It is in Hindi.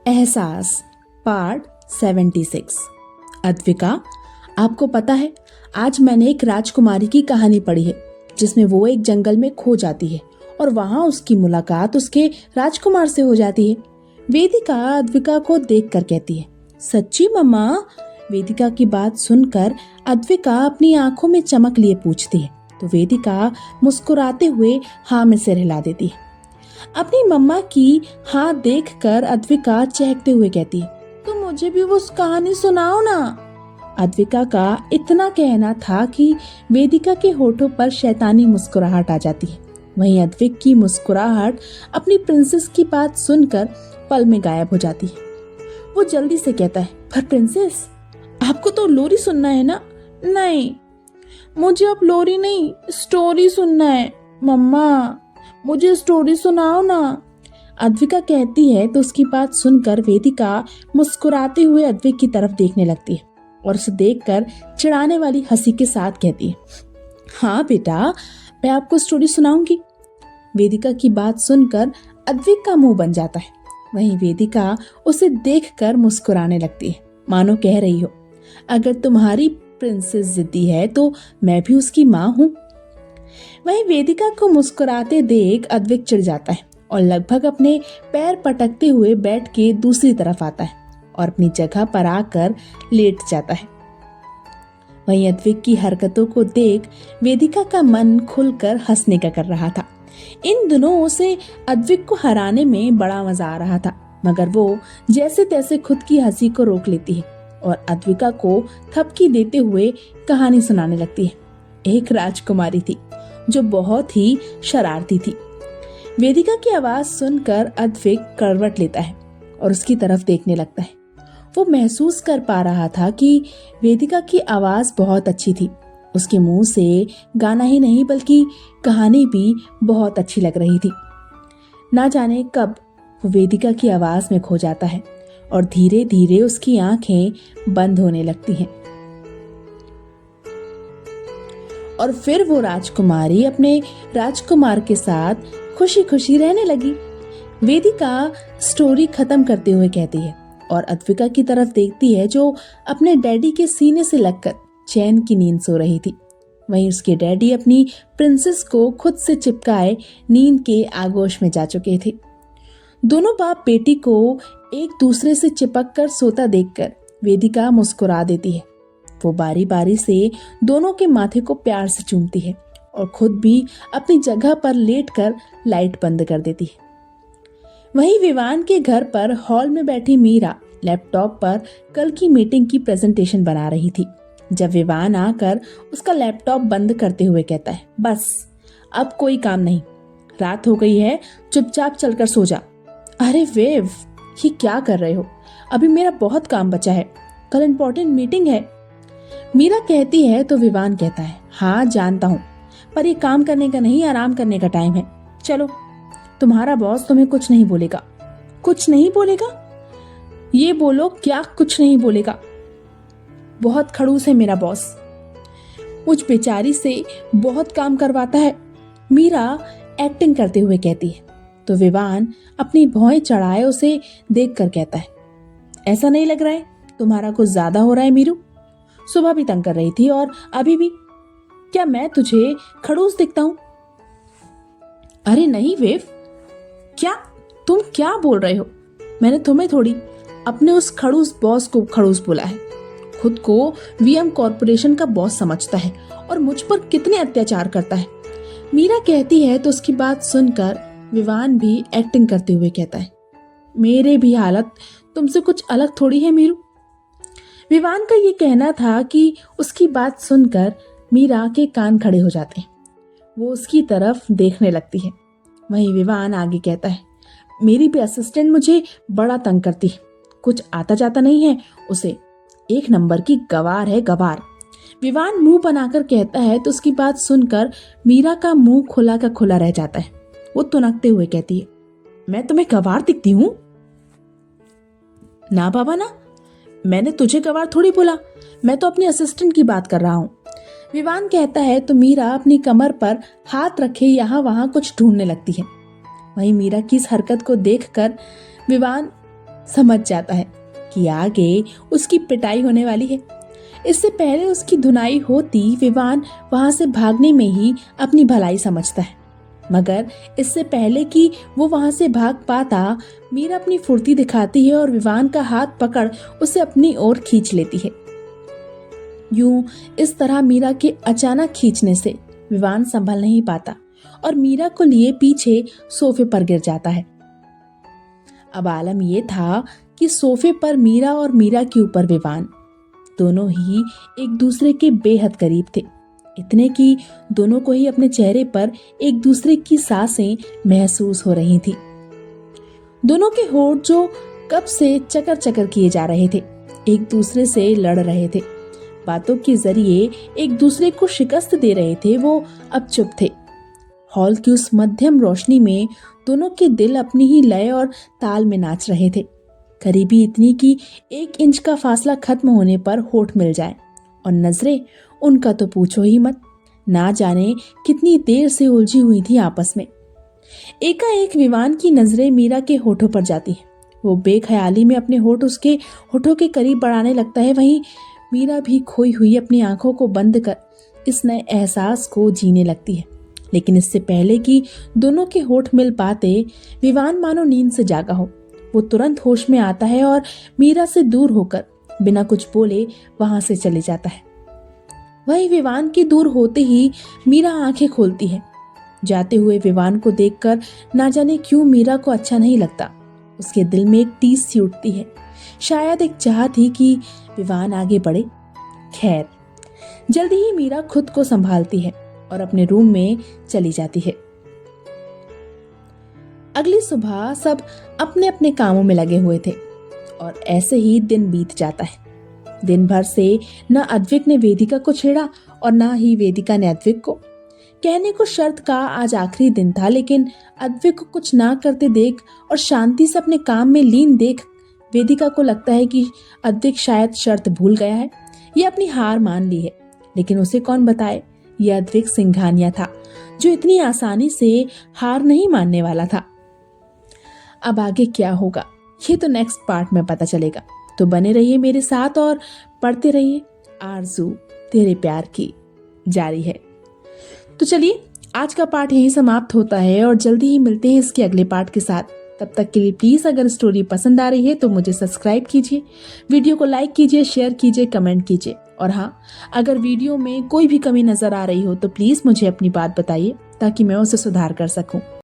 एहसास पार्ट 76। अद्विका, आपको पता है आज मैंने एक राजकुमारी की कहानी पढ़ी है जिसमें वो एक जंगल में खो जाती है और वहां उसकी मुलाकात उसके राजकुमार से हो जाती है। वेदिका अद्विका को देखकर कहती है, सच्ची मम्मा? वेदिका की बात सुनकर अद्विका अपनी आंखों में चमक लिए पूछती है तो वेदिका मुस्कुराते हुए हाँ में सिर हिला देती है। अपनी मम्मा की हाथ देखकर अद्विका चहकते हुए कहती है, तो मुझे भी वो कहानी सुनाओ ना। अद्विका का इतना कहना था कि वेदिका के होठों पर शैतानी मुस्कुराहट आ जाती है। वहीं अद्विक की मुस्कुराहट अपनी प्रिंसेस की बात सुनकर पल में गायब हो जाती है। वो जल्दी से कहता है, पर प्रिंसेस, आपको तो लोरी सुनना है ना? नहीं, मुझे अब लोरी नहीं, स्टोरी सुनना है। मम्मा, मुझे स्टोरी सुनाओ ना। अद्विका कहती है तो उसकी बात सुनकर वेदिका मुस्कुराते हुए अद्विक की तरफ देखने लगती है और उसे देखकर चिढ़ाने वाली हंसी के साथ कहती है, हाँ बेटा, मैं आपको स्टोरी सुनाऊंगी। वेदिका की बात सुनकर अद्विक का मुंह बन जाता है। वहीं वेदिका उसे देखकर मुस्कुराने लगती है, मानो कह रही हो, अगर तुम्हारी प्रिंसेस जिद्दी है तो मैं भी उसकी माँ हूँ। वहीं वेदिका को मुस्कुराते देख अद्विक चिढ़ जाता है और लगभग अपने पैर पटकते हुए बेड के दूसरी तरफ आता है और अपनी जगह पर आकर लेट जाता है। वहीं अद्विक की हरकतों को देख वेदिका का मन खुलकर हंसने का कर रहा था। इन दिनों उसे अद्विक को हराने में बड़ा मजा आ रहा था, मगर वो जैसे तैसे खुद की हंसी को रोक लेती है और अद्विका को थपकी देते हुए कहानी सुनाने लगती है। एक राजकुमारी थी जो बहुत ही शरारती थी। वेदिका की आवाज सुनकर अद्विक करवट लेता है और उसकी तरफ देखने लगता है। वो महसूस कर पा रहा था कि वेदिका की आवाज बहुत अच्छी थी। उसके मुंह से गाना ही नहीं बल्कि कहानी भी बहुत अच्छी लग रही थी। ना जाने कब वो वेदिका की आवाज में खो जाता है और धीरे धीरे उसकी आंखें बंद होने लगती हैं। और फिर वो राजकुमारी अपने राजकुमार के साथ खुशी खुशी रहने लगी। वेदिका स्टोरी खत्म करते हुए कहती है और अद्विका की तरफ देखती है जो अपने डैडी के सीने से लगकर चैन की नींद सो रही थी। वहीं उसके डैडी अपनी प्रिंसेस को खुद से चिपकाए नींद के आगोश में जा चुके थे। दोनों बाप बेटी को एक दूसरे से चिपक कर सोता देखकर वेदिका मुस्कुरा देती है। वो बारी बारी से दोनों के माथे को प्यार से चूमती है और खुद भी अपनी जगह पर लेटकर लाइट बंद कर देती है। वहीं विवान के घर पर हॉल में बैठी मीरा लैपटॉप पर कल की मीटिंग की प्रेजेंटेशन बना रही थी जब विवान आकर उसका लैपटॉप बंद करते हुए कहता है, बस अब कोई काम नहीं, रात हो गई है, चुपचाप चलकर सो जा। अरे वेव, ये क्या कर रहे हो? अभी मेरा बहुत काम बचा है, कल इंपॉर्टेंट मीटिंग है। मीरा कहती है तो विवान कहता है, हाँ जानता हूँ, पर ये काम करने का नहीं, आराम करने का टाइम है। चलो, तुम्हारा बॉस तुम्हें कुछ नहीं बोलेगा। कुछ नहीं बोलेगा? ये बोलो, क्या कुछ नहीं बोलेगा? बहुत खड़ूस है मेरा बॉस, मुझ बेचारी से बहुत काम करवाता है। मीरा एक्टिंग करते हुए कहती है तो विवान अपनी भौएं चढ़ाए उसे देखकर कहता है, ऐसा नहीं लग रहा है तुम्हारा कुछ ज्यादा हो रहा है मीरू? सुबह भी तंग कर रही थी और अभी भी। क्या मैं तुझे खड़ूस दिखता हूं? अरे नहीं वेव, क्या तुम क्या बोल रहे हो? मैंने तुम्हें थोड़ी, अपने उस खड़ूस बॉस को खड़ूस बोला है। खुद को वीएम कॉर्पोरेशन का बॉस समझता है और मुझ पर कितने अत्याचार करता है। मीरा कहती है तो उसकी बात सुनकर विवान भी एक्टिंग करते हुए कहता है, मेरे भी हालत तुमसे कुछ अलग थोड़ी है मीरू। विवान का ये कहना था कि उसकी बात सुनकर मीरा के कान खड़े हो जाते हैं। वो उसकी तरफ देखने लगती है। वहीं विवान आगे कहता है, मेरी भी असिस्टेंट मुझे बड़ा तंग करती है, कुछ आता जाता नहीं है उसे, एक नंबर की गवार है, गवार। विवान मुंह बनाकर कहता है तो उसकी बात सुनकर मीरा का मुंह खुला का खुला रह जाता है। वो तुनकते हुए कहती है, मैं तुम्हें गवार दिखती हूं? ना बाबा ना, मैंने तुझे गवार थोड़ी बोला, मैं तो अपनी असिस्टेंट की बात कर रहा हूँ। विवान कहता है तो मीरा अपनी कमर पर हाथ रखे यहाँ वहां कुछ ढूंढने लगती है। वहीं मीरा की इस हरकत को देखकर विवान समझ जाता है कि आगे उसकी पिटाई होने वाली है। इससे पहले उसकी धुनाई होती विवान वहां से भागने में ही अपनी भलाई समझता है, मगर इससे पहले कि वो वहां से भाग पाता, मीरा अपनी फुर्ती दिखाती है और विवान का हाथ पकड़ उसे अपनी ओर खींच लेती है। यूं इस तरह मीरा के अचानक खींचने से विवान संभल नहीं पाता और मीरा को लिए पीछे सोफे पर गिर जाता है। अब आलम यह था कि सोफे पर मीरा और मीरा के ऊपर विवान, दोनों ही एक दूसरे के बेहद करीब थे, इतने कि दोनों को ही अपने चेहरे पर एक दूसरे की सांसें महसूस हो रही थी। दोनों के होंठ जो कब से चकर चकर किए जा रहे थे, एक दूसरे से लड़ रहे थे, बातों के जरिए एक दूसरे को शिकस्त दे रहे थे, वो अब चुप थे। हॉल की उस मध्यम रोशनी में दोनों के दिल अपनी ही लय और ताल में नाच रहे थे, करीबी इतनी कि 1 इंच का फासला खत्म होने पर होठ मिल जाए, और नजरें उनका तो पूछो ही मत, ना जाने कितनी देर से उलझी हुई थी आपस में। एकाएक विवान की नजरें मीरा के होठों पर जाती हैं। वो बेख्याली में अपने होठ उसके होठों के करीब बढ़ाने लगता है। वहीं मीरा भी खोई हुई अपनी आंखों को बंद कर इस नए एहसास को जीने लगती है। लेकिन इससे पहले कि दोनों के होठ मिल पाते, विवान मानो नींद से जागा हो। वो तुरंत होश में आता है और मीरा से दूर होकर बिना कुछ बोले वहां से चले जाता है। वही विवान के दूर होते ही मीरा आंखें खोलती है। जाते हुए विवान को देखकर ना जाने क्यों मीरा को अच्छा नहीं लगता। उसके दिल में एक टीस सी उठती है, शायद एक चाह थी कि विवान आगे बढ़े। खैर, जल्दी ही मीरा खुद को संभालती है और अपने रूम में चली जाती है। अगली सुबह सब अपने अपने कामों में लगे हुए थे और ऐसे ही दिन बीत जाता है। दिन भर से न अद्विक ने वेदिका को छेड़ा और न ही वेदिका ने अद्विक को। कहने को शर्त का आज आखिरी दिन था, लेकिन अद्विक को कुछ ना करते देख और शांति से अपने काम में लीन देख वेदिका को लगता है कि अद्विक शायद शर्त भूल गया है या अपनी हार मान ली है। लेकिन उसे कौन बताए, यह अद्विक सिंघानिया था जो इतनी आसानी से हार नहीं मानने वाला था। अब आगे क्या होगा ये तो नेक्स्ट पार्ट में पता चलेगा, तो बने रहिए मेरे साथ और पढ़ते रहिए। आरज़ू तेरे प्यार की जारी है। तो चलिए, आज का पार्ट यहीं समाप्त होता है और जल्दी ही मिलते हैं इसके अगले पार्ट के साथ। तब तक के लिए प्लीज अगर स्टोरी पसंद आ रही है तो मुझे सब्सक्राइब कीजिए, वीडियो को लाइक कीजिए, शेयर कीजिए, कमेंट कीजिए। और हाँ, अगर वीडियो में कोई भी कमी नजर आ रही हो तो प्लीज मुझे अपनी बात बताइए ताकि मैं उसे सुधार कर सकूं।